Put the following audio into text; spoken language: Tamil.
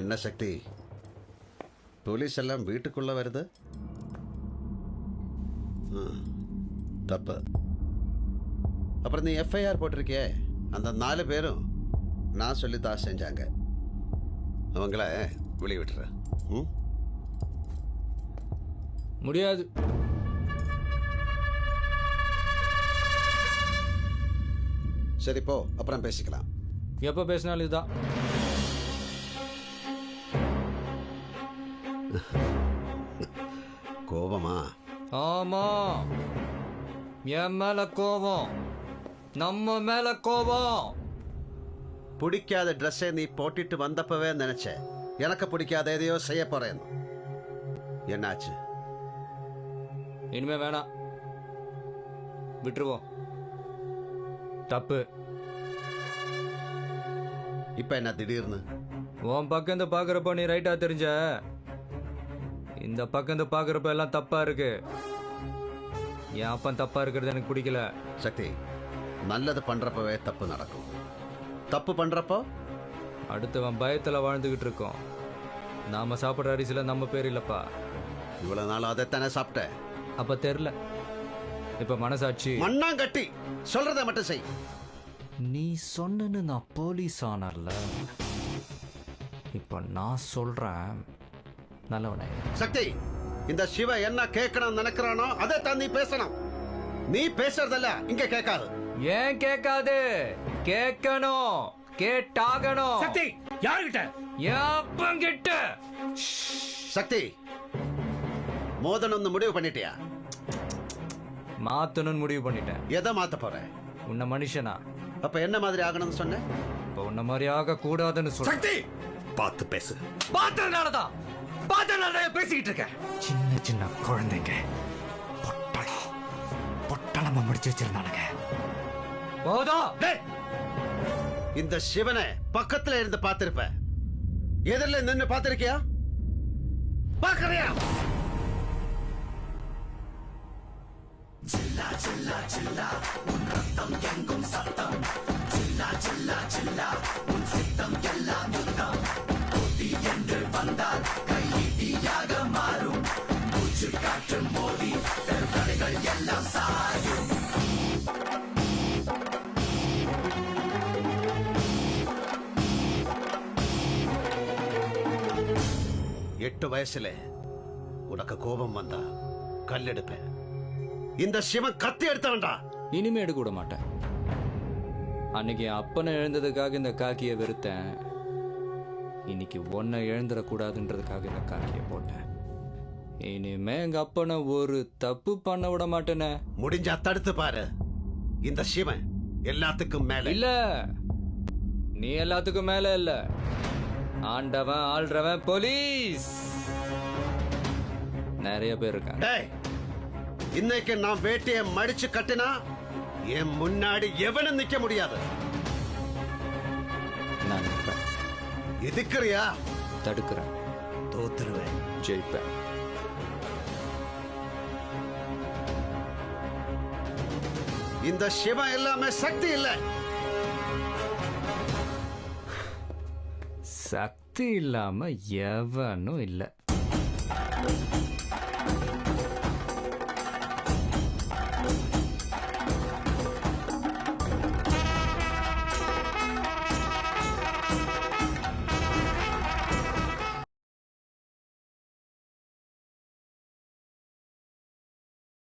என்ன சக்தி, போலீஸ் எல்லாம் வீட்டுக்குள்ள வருது? தப்பு. அப்புறம் நீ எஃப்ஐஆர் போட்டிருக்கியே, அந்த 4 பேரும் நான் சொல்லித்தான் செஞ்சாங்க. அவங்கள வெளியே விட்டுற. முடியாது. சரி போ, அப்புறம் பேசிக்கலாம். எப்ப பேசினாலும் இதுதான். கோபமா? ஆமா, என் மேல கோபம், நம்ம மேல கோபம். பிடிக்காத ட்ரெஸ்ஸை நீ போட்டுட்டு வந்தப்பவே நினைச்ச எனக்கு பிடிக்காத எதையோ செய்ய போறேன். என்னாச்சு? இனிமே வேணாம், விட்டுருவோம். தப்பு. இப்ப என்ன திடீர்னு? உன் பக்கம் இந்த பாக்குறப்ப நீ ரைட்டா தெரிஞ்ச, இந்த பக்கம் இந்த பாக்குறப்ப எல்லாம் தப்பா இருக்கு. என் அப்பன் தப்பா இருக்கிறது எனக்கு பிடிக்கல. சக்தி, நல்லது பண்றப்பவே தப்பு நடக்கும். தப்பு பண்றப்போ அடுத்தவன் பயத்துல வாழ்ந்துகிட்டு இருக்கோம். நாம சாப்பிட்ற அரிசியில நம்ம பேர் இல்லப்பா. இவ்வளவு நாள் அதைத்தானே சாப்பிட்ட. அப்ப தெரியல, இப்ப மனசாட்சி. மண்ணாங்கட்டி சொல்றத மட்டும் செய். நீ சொன்னு நான் போலீஸ் ஆனர்ல, இப்ப நான் சொல்றேன் நல்லவனே. சக்தி, இந்த சிவ என்ன கேட்கணும் நினைக்கிறானோ அதை தான் நீ பேசணும். நீ பேசுறதல்ல இங்க கேட்காது. ஏன் கேட்காது? கேட்கணும், கேட்டாகணும். சக்தி, யாருகிட்ட? எப்பங்கிட்ட? சக்தி, மோதணும்னு முடிவு பண்ணிட்டியா? மாத்தணும்னு முடிவு பண்ணிட்டேன். எதை மாத்த போற? உன்னை மனுஷனா? அப்ப என்ன மாதிரி ஆகணும்னு சொன்ன? இப்ப உன்ன மாதிரி ஆக கூடாதுன்னு சொல்ல. சக்தி, பார்த்து பேசு. பார்த்ததுனாலதான் பேசிக்கிட்டு இருக்க. சின்ன சின்ன குழந்தைங்க பொட்டலமா முடிச்சு வச்சிருந்தானுங்க. இந்த சிவனை பக்கத்துல இருந்து பார்த்திருப்ப, எதிரில நின்னு பார்த்திருக்கியா? பார்க்கறியா? சில்லா சில்லா சில்லா உன் ரத்தம் எங்கும் சத்தம். சில்லா சில்லா சில்லா உன் சித்தம் எல்லாம் யுத்தம். போட்டி என்று வந்தால் கையீட்டியாக மாறும். மூச்சு காற்று மோதி தடைகள் எல்லாம் சாயும். 8 வயசுல உனக்கு கோபம் வந்தா கல் எடுப்பேன். இந்த சிவன் கத்தி எடுத்தவன்டா. இனிமே எடுக்க விட மாட்டேன். அன்னைக்கு அப்பனை எழுந்ததுக்காக இந்த காக்கியை வெறுத்தேன். இன்னைக்கு ஒன்னை எழுந்துடக்கூடாதுன்றதுக்காக இந்த காக்கியை போட்டேன். இனிமே எங்க அப்பனை ஒரு தப்பு பண்ண விட மாட்டேனே. முடிஞ்சா தடுத்து பாரு. இந்த சிவன் எல்லாத்துக்கும் மேல இல்ல. நீ எல்லாத்துக்கும் மேல இல்ல. ஆண்டவன் ஆள்றவன் போலீஸ் நிறைய பேர் இருக்காங்க. இன்னைக்கு நான் வேட்டையை மடிச்சு கட்டினா என் முன்னாடி எவனும் நிக்க முடியாது. நான் நிற்பேன். எதுக்குறியா? தடுக்கிறேன். தோத்துருவேன். ஜெயிப்பேன். இந்த சிவன் எல்லாமே சக்தி இல்ல. சக்தி இல்லாம எவனும் இல்ல.